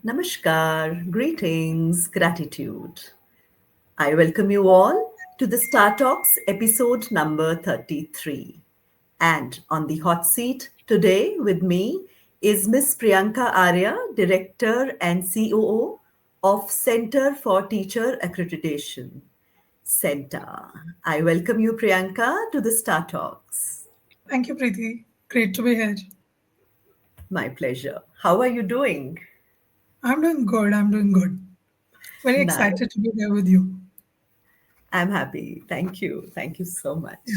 Namaskar, greetings, gratitude. I welcome you all to the Star Talks episode number 33. And on the hot seat today with me is Ms. Priyanka Arya, Director and COO of Center for Teacher Accreditation, CENTA. I welcome you, Priyanka, to the Star Talks. Thank you, Preeti. Great to be here. My pleasure. How are you doing? I'm doing good. I'm doing good. Very Nice. excited to be here with you. I'm happy. Thank you. Thank you so Yeah. much.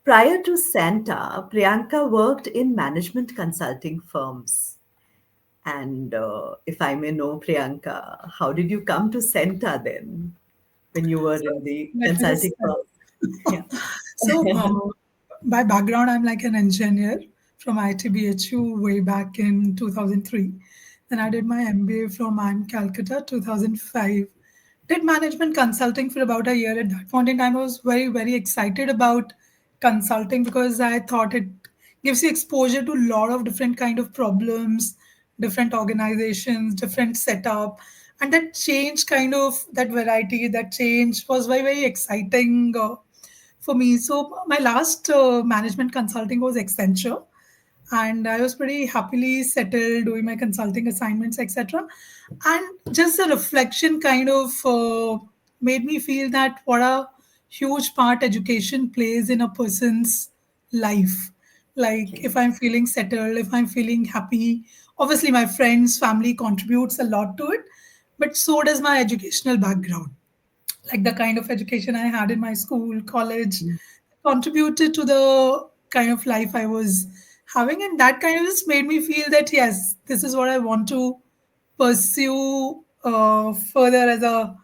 Prior to Santa, Priyanka worked in management consulting firms. And if I may know, Priyanka, how did you come to Santa then when you were So in the let me consulting just firm? Yeah. so by background, I'm like an engineer from ITBHU way back in 2003. Then I did my MBA from IIM Calcutta 2005. Did management consulting for about a year. At that point in time, I was very, very excited about consulting because I thought it gives you exposure to a lot of different kind of problems, different organizations, different setup. And that change kind of that variety, that change was very, very exciting for me. So my last management consulting was Accenture, and I was pretty happily settled doing my consulting assignments, etc. And just the reflection kind of made me feel that what a huge part education plays in a person's life. Like Okay. if I'm feeling settled, if I'm feeling happy, obviously my friends, family contributes a lot to it, but so does my educational background, like the kind of education I had in my school, college, contributed to the kind of life I was having. And that kind of just made me feel that, yes, this is what I want to pursue further as a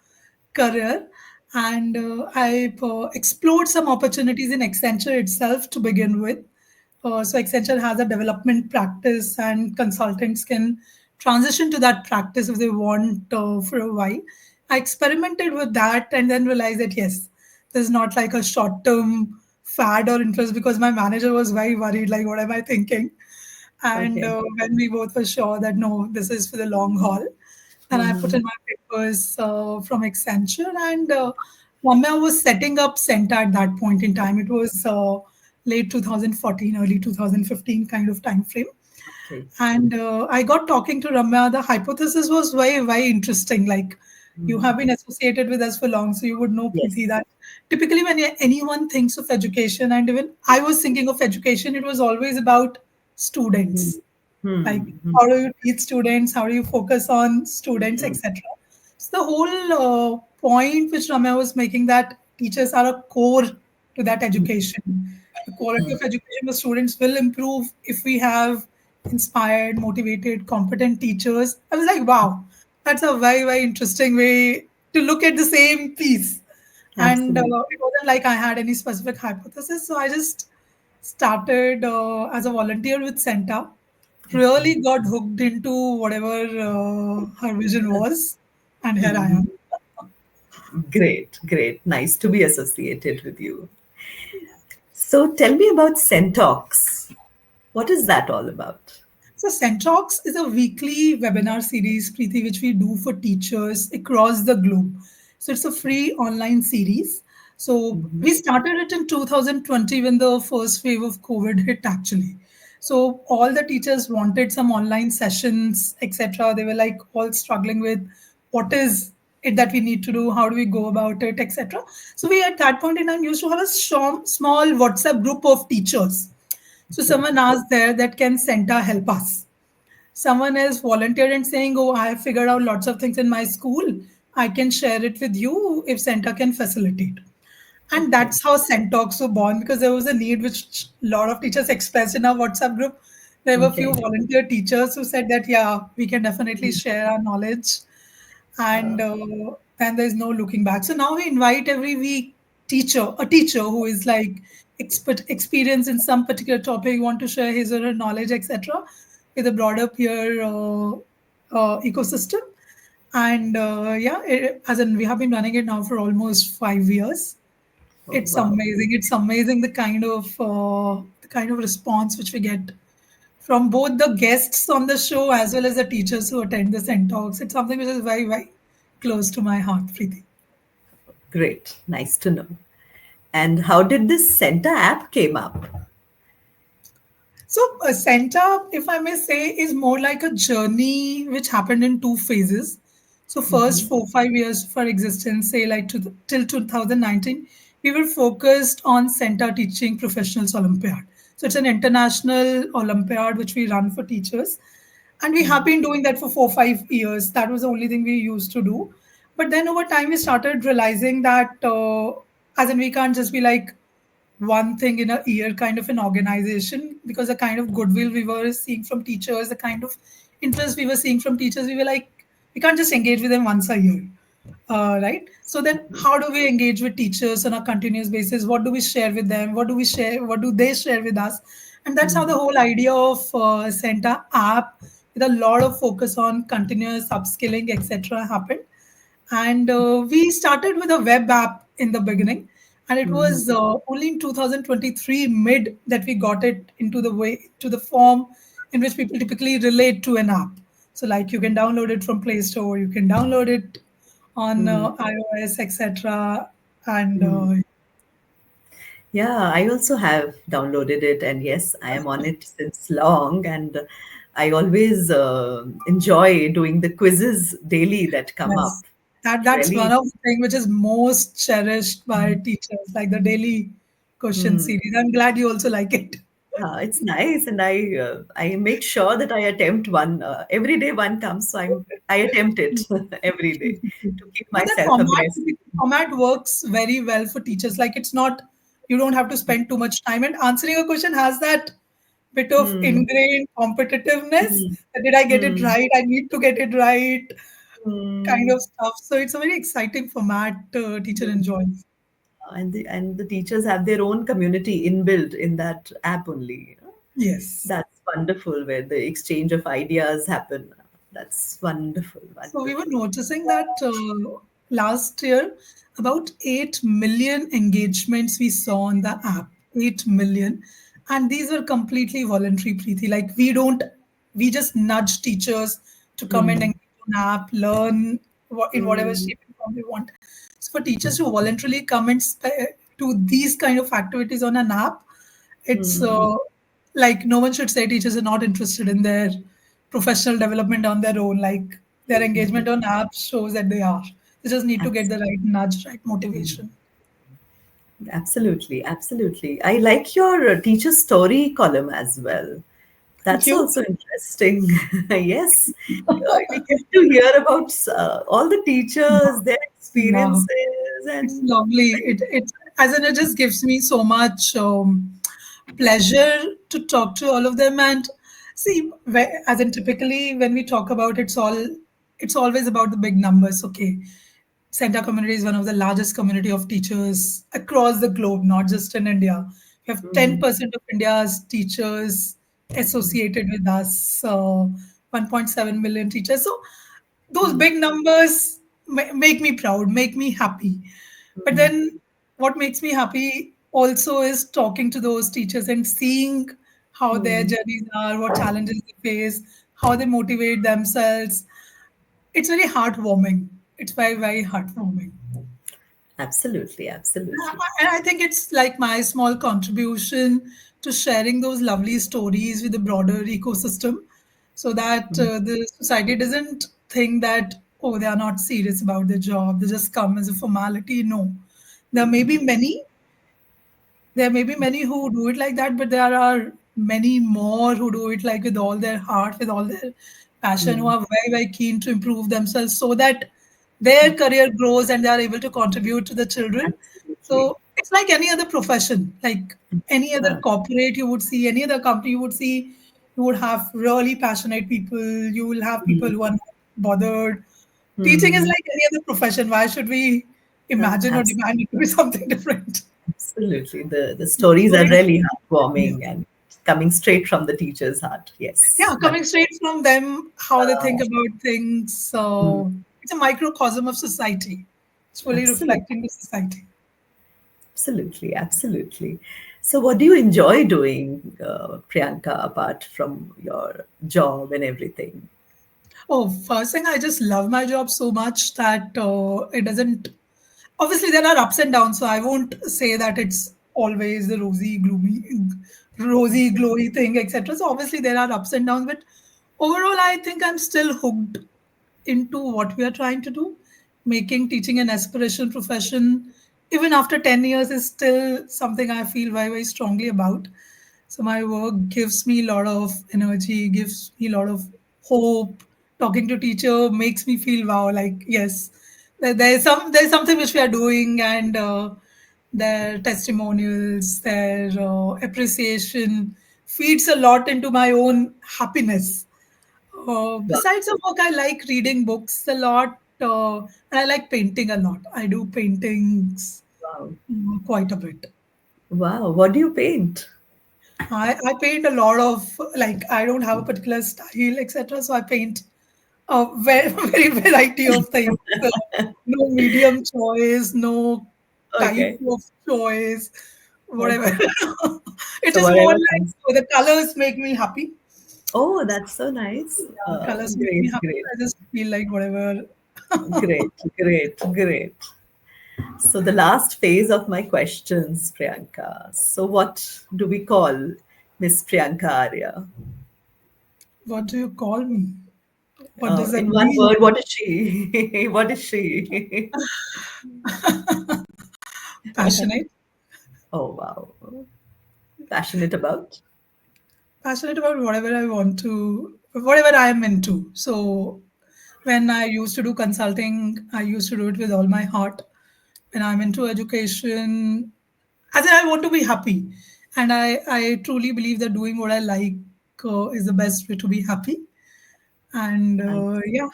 career. And I explored some opportunities in Accenture itself to begin with. So Accenture has a development practice, and consultants can transition to that practice if they want for a while. I experimented with that and then realized that yes, this is not like a short-term fad or interest, because my manager was very worried, like, what am I thinking? And Okay. when we both were sure that no, this is for the long haul, and I put Mhm. in my papers from Accenture. And Ramya was setting up CENTA at that point in time. It was late 2014, early 2015 kind of time frame. Okay. And I got talking to Ramya. The hypothesis was very, very interesting. Like, you Mhm. have been associated with us for long, so you would know, Preeti, Yes. that typically when anyone thinks of education, and even I was thinking of education, it was always about Hmm. students, like Hmm. how do you teach students, how do you focus on students, Hmm. etc. So the whole point which Ramya was making, that teachers are a core to that education. The quality of education for students will improve if we have inspired, motivated, competent teachers. I was like, wow, that's a very, very interesting way to look at the same piece. And Absolutely. it wasn't like I had any specific hypothesis, so I just started as a volunteer with CENTA, Okay. really got hooked into whatever her vision was, and here I am. Mhm. Great, great. Nice to be associated with you. So tell me about Centox. What is that all about? So Centrox is a weekly webinar series, Preeti, which we do for teachers across the globe. So it's a free online series. So we started it in 2020 when the first wave of COVID hit, actually. So all the teachers wanted some online sessions, etc. They were like all struggling with what is it that we need to do, how do we go about it, etc. So we at that point in time used to have a small WhatsApp group of teachers. So Okay. someone asked there that can Centa help us. Someone else volunteered and saying, oh, I have figured out lots of things in my school. I can share it with you if Centa can facilitate. And Okay. that's how Centtalks were born, because there was a need which a lot of teachers expressed in our WhatsApp group. There were a few Okay. volunteer teachers who said that, yeah, we can definitely share our knowledge, and then there's no looking back. So now we invite every week a teacher who is like experience in some particular topic, want to share his or her knowledge, etc., with a broader peer ecosystem. And yeah, as in we have been running it now for almost 5 years. Oh, It's wow. amazing. It's amazing the kind of response which we get from both the guests on the show as well as the teachers who attend the Cent Talks. It's something which is very, very close to my heart, Preeti. Great. Nice to know. And how did this CENTA app came up? So, CENTA, if I may say, is more like a journey which happened in two phases. So, first 4 5 years for existence, say like till 2019, we were focused on CENTA Teaching Professionals Olympiad. So, it's an international Olympiad which we run for teachers. And we have been doing that for 4 5 years. That was the only thing we used to do. But then over time, we started realizing that, as in, we can't just be like, one thing in a year kind of an organization, because the kind of goodwill we were seeing from teachers, the kind of interest we were seeing from teachers, we were like, we can't just engage with them once a year. Right, so then how do we engage with teachers on a continuous basis? What do we share with them? What do we share? What do they share with us? And that's how the whole idea of CENTA app, with a lot of focus on continuous upskilling, etc., happened. And we started with a web app in the beginning, and it was only in 2023 mid that we got it into the way, to the form in which people typically relate to an app. So like, you can download it from Play Store, you can download it on iOS, etc. And Yeah, I also have downloaded it, and yes, I am on it since long, and I always enjoy doing the quizzes daily that come yes, up. It that's one really, of the things which is most cherished by teachers, like the daily question series. I'm glad you also like it. it's nice, and I make sure that I attempt one every day. One comes, so I attempt it every day to keep But that myself abreast. format works very well for teachers. Like, it's not, you don't have to spend too much time, and answering a question has that bit of Hmm. ingrained competitiveness. Hmm. Did I get it Hmm. right? I need to get it right, kind Hmm. of stuff. So it's a very exciting format, teacher enjoys. And the teachers have their own community inbuilt in that app only. Yes. That's wonderful where the exchange of ideas happen. That's wonderful, So we were wonderful. noticing that last year, about 8 million engagements we saw on the app. 8 million. And these were completely voluntary, Preeti. Like, we just nudge teachers to come and engage on app, learn in whatever Mm, shape and form they want. So for teachers to voluntarily come and do these kind of activities on an app, it's like, no one should say teachers are not interested in their professional development on their own. Like, their engagement on apps shows that they are. They just need to get abs- the right nudge, right motivation. Absolutely, absolutely. I like your teacher story column as well. Thank That's you. also interesting. Yes, we get to hear about all the teachers, their Yeah, experiences, it's and lovely. It as in, it just gives me so much pleasure to talk to all of them. And see, as in, typically when we talk about, it's always about the big numbers. Okay, Santa community is one of the largest community of teachers across the globe, not just in India. We have 10% of India's teachers associated with us, 1.7 million teachers. So those big numbers make me proud, make me happy. But then what makes me happy also is talking to those teachers and seeing how their journeys are, what challenges they face, how they motivate themselves. It's very heartwarming. It's very, very heartwarming. absolutely, absolutely. And I think it's like my small contribution to sharing those lovely stories with the broader ecosystem, so that the society doesn't think that, oh, they are not serious about their job, they just come as a formality. No, there may be many, there may be many who do it like that, but there are many more who do it like with all their heart, with all their passion, who are very, very keen to improve themselves so that their career grows and they are able to contribute to the children. Absolutely. So it's like any other profession, like any other Uh, corporate you would see, any other company you would see, you would have really passionate people, you will have people who are not bothered. Teaching is like any other profession. Why should we imagine or abs- demand it to be something different? Absolutely. The stories are Very really yeah. heartwarming and coming straight from the teacher's heart. Yes. Yeah, coming straight from them, how they think about things. Mm, So it's a microcosm of society. It's fully absolutely. reflecting the society. Absolutely. Absolutely. So, what do you enjoy doing, Priyanka, apart from your job and everything? Oh, first thing, I just love my job so much that it doesn't. Obviously, there are ups and downs, so I won't say that it's always the rosy, glowy thing, etc. So obviously, there are ups and downs, but overall, I think I'm still hooked into what we are trying to do. Making teaching an aspiration profession, even after 10 years, is still something I feel very, very strongly about. So my work gives me a lot of energy, gives me a lot of hope. Talking to teacher makes me feel wow, like yes, there's something which we are doing, and their testimonials, their appreciation feeds a lot into my own happiness. Wow. Besides the work, I like reading books a lot, and I like painting a lot. I do paintings Wow. quite a bit. Wow. What do you paint? I paint a lot of, like, I don't have a particular style, etc. So I paint a very, very variety of things. So no medium choice, no type Okay. of choice, whatever. Okay. It's So, just more whatever like comes. so the colors make me happy. Oh, that's so nice. Yeah, colors make me Great, happy. great, I just feel like whatever. great, great, great. So, the last phase of my questions, Priyanka. So, what do we call Miss Priyanka Arya? What do you call me? What does that In one mean? word, what is she? What is she? Passionate. Oh, wow. Passionate about? Passionate about whatever I want to, whatever I am into. So when I used to do consulting, I used to do it with all my heart. When I'm into education, as in I want to be happy. And I truly believe that doing what I like is the best way to be happy. And Nice. yeah,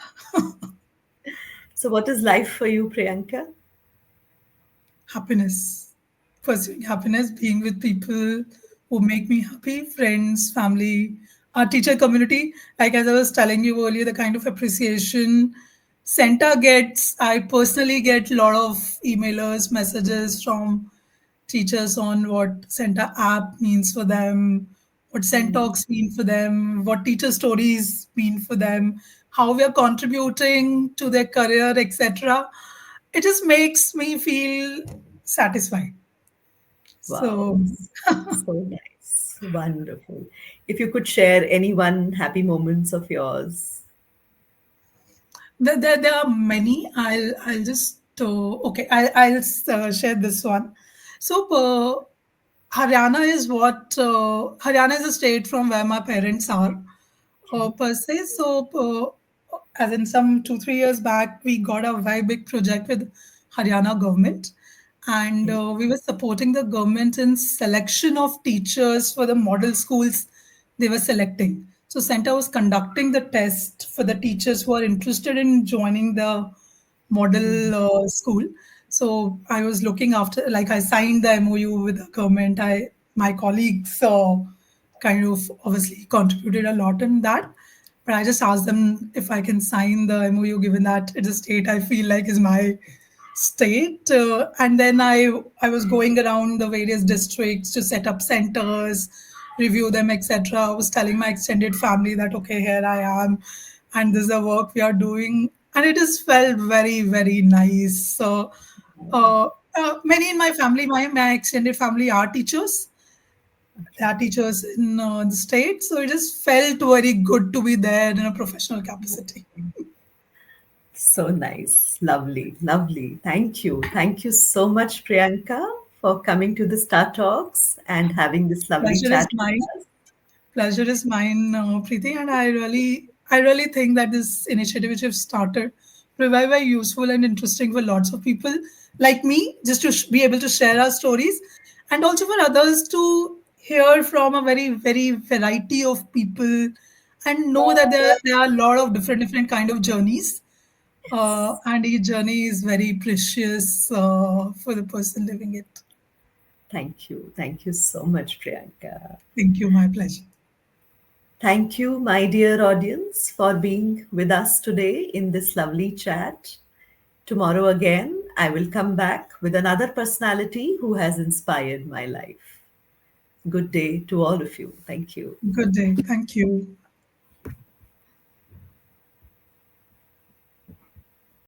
So, what is life for you, Priyanka? happiness. Pursuing happiness, being with people who make me happy, friends, family, our teacher community. Like as I was telling you earlier, the kind of appreciation CENTA gets, I personally get a lot of emailers, messages from teachers on what CENTA app means for them, what Hmm. CENTalks mean for them, what teacher stories mean for them, how we are contributing to their career, etc. It just makes me feel satisfied. Wow. So So nice. Wonderful. If you could share any one happy moments of yours. there are many. I'll just okay. I'll share this one. So Haryana is Haryana is a state from where my parents are. Okay. Per se. So, as in some 2 3 years back, we got a very big project with Haryana government, and Okay. we were supporting the government in selection of teachers for the model schools they were selecting. So, Center was conducting the test for the teachers who are interested in joining the model school. So I was looking after, like I signed the MOU with the government. My colleagues kind of obviously contributed a lot in that. But I just asked them if I can sign the MOU, given that it's a state I feel like is my state. And then I was going around the various districts to set up centers, review them, etc. I was telling my extended family that okay, here I am, and this is the work we are doing, and it just felt very very nice. So many in my family, my extended family are teachers. They are teachers in the state, so it just felt very good to be there in a professional capacity. So nice. Lovely. Lovely. Thank you. Thank you so much, Priyanka, for coming to the Star Talks and having this lovely Pleasure is chat with mine. us. Pleasure is mine, Preeti, and I really think that this initiative which you've started will be very, very useful and interesting for lots of people like me, just to be able to share our stories, and also for others to hear from a very, very variety of people, and know that there are a lot of different kind of journeys, Yes. and each journey is very precious for the person living it. Thank you. Thank you so much, Priyanka. Thank you, my pleasure. Thank you, my dear audience, for being with us today in this lovely chat. Tomorrow again, I will come back with another personality who has inspired my life. Good day to all of you. Thank you. Good day. Thank you.